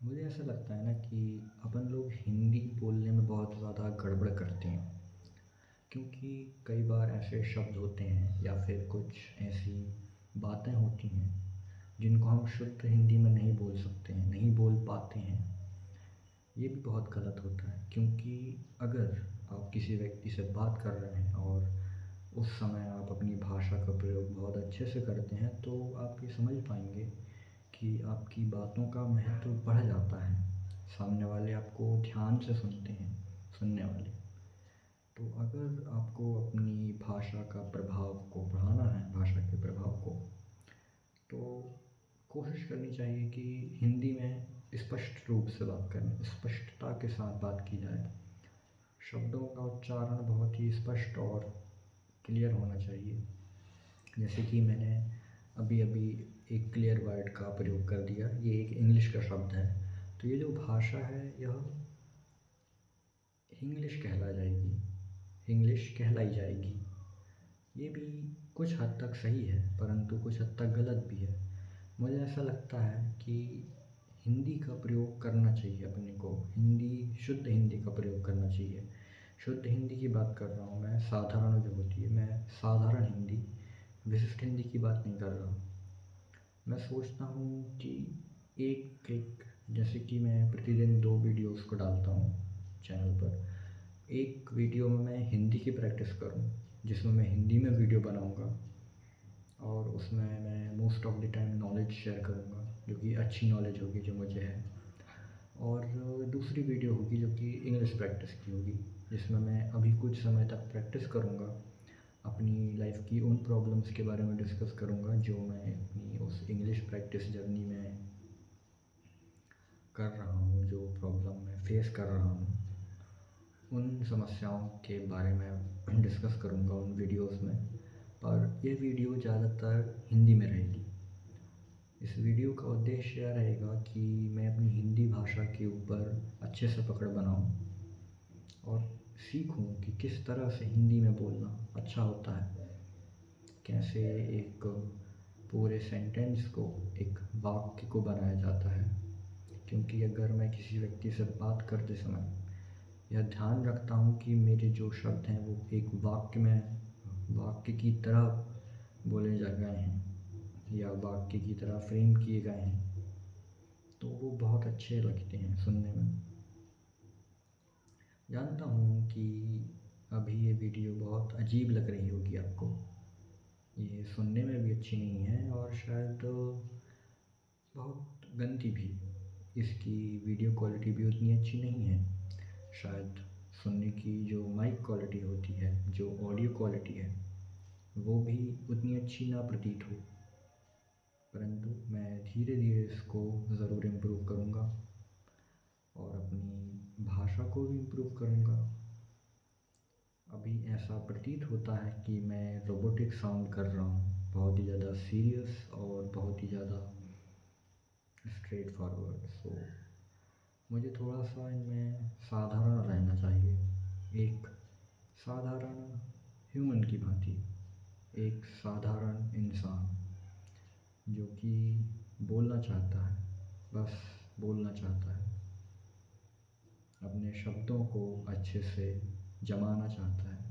मुझे ऐसा लगता है ना कि अपन लोग हिंदी बोलने में बहुत ज़्यादा गड़बड़ करते हैं। क्योंकि कई बार ऐसे शब्द होते हैं या फिर कुछ ऐसी बातें होती हैं जिनको हम शुद्ध हिंदी में नहीं बोल सकते हैं, नहीं बोल पाते हैं। ये भी बहुत गलत होता है, क्योंकि अगर आप किसी व्यक्ति से बात कर रहे हैं और उस समय आप अपनी भाषा का प्रयोग बहुत अच्छे से करते हैं, तो आप ये समझ पाएंगे कि आपकी बातों का महत्व बढ़ जाता है। सामने वाले आपको ध्यान से सुनते हैं, सुनने वाले। तो अगर आपको अपनी भाषा का प्रभाव को बढ़ाना है, भाषा के प्रभाव को, तो कोशिश करनी चाहिए कि हिंदी में स्पष्ट रूप से बात करें, स्पष्टता के साथ बात की जाए। शब्दों का उच्चारण बहुत ही स्पष्ट और क्लियर होना चाहिए। जैसे कि मैंने अभी अभी एक क्लियर वर्ड का प्रयोग कर दिया, ये एक इंग्लिश का शब्द है। तो ये जो भाषा है यह इंग्लिश कहलाई जाएगी। ये भी कुछ हद तक सही है, परंतु कुछ हद तक गलत भी है। मुझे ऐसा लगता है कि हिंदी का प्रयोग करना चाहिए अपने को, शुद्ध हिंदी का प्रयोग करना चाहिए। शुद्ध हिंदी की बात कर रहा हूँ मैं, साधारण जो होती है, मैं साधारण हिंदी, विशिष्ट हिंदी की बात नहीं कर रहा। मैं सोचता हूँ कि एक एक जैसे कि मैं प्रतिदिन 2 वीडियोस को डालता हूँ चैनल पर। एक वीडियो में मैं हिंदी की प्रैक्टिस करूँ, जिसमें मैं हिंदी में वीडियो बनाऊँगा और उसमें मैं most of the time knowledge share करूँगा, जो कि अच्छी नॉलेज होगी जो मुझे है। और दूसरी वीडियो होगी जो कि इंग्लिश प्रैक्टिस की होगी, जिसमें मैं अभी कुछ समय तक प्रैक्टिस करूँगा, अपनी लाइफ की उन प्रॉब्लम्स के बारे में डिस्कस करूँगा जो मैं अपनी उस इंग्लिश प्रैक्टिस जर्नी में कर रहा हूँ, जो प्रॉब्लम मैं फेस कर रहा हूँ, उन समस्याओं के बारे में डिस्कस करूँगा उन वीडियोस में। पर ये वीडियो ज़्यादातर हिंदी में रहेगी। इस वीडियो का उद्देश्य यह रहेगा कि मैं अपनी हिंदी भाषा के ऊपर अच्छे से पकड़ बनाऊँ और सीखूँ कि किस तरह से हिंदी में बोलना अच्छा होता है, कैसे एक पूरे सेंटेंस को, एक वाक्य को बनाया जाता है। क्योंकि अगर मैं किसी व्यक्ति से बात करते समय यह ध्यान रखता हूँ कि मेरे जो शब्द हैं वो एक वाक्य की तरह बोले जा गए हैं या वाक्य की तरह फ्रेम किए गए हैं, तो वो बहुत अच्छे लगते हैं सुनने में। जानता हूँ कि अभी ये वीडियो बहुत अजीब लग रही होगी आपको, ये सुनने में भी अच्छी नहीं है और शायद बहुत गंदी भी। इसकी वीडियो क्वालिटी भी उतनी अच्छी नहीं है। शायद सुनने की जो माइक क्वालिटी होती है, जो ऑडियो क्वालिटी है, वो भी उतनी अच्छी ना प्रतीत हो। परंतु मैं धीरे धीरे इसको ज़रूर इम्प्रूव करूँगा और अपनी भाषा को भी इम्प्रूव करूँगा। अभी ऐसा प्रतीत होता है कि मैं रोबोटिक साउंड कर रहा हूँ, बहुत ही ज़्यादा सीरियस और बहुत ही ज़्यादा स्ट्रेट फॉरवर्ड। सो मुझे थोड़ा सा इनमें साधारण रहना चाहिए, एक साधारण ह्यूमन की भांति, एक साधारण इंसान जो कि बोलना चाहता है, बस बोलना चाहता है, अपने शब्दों को अच्छे से जमाना चाहता है।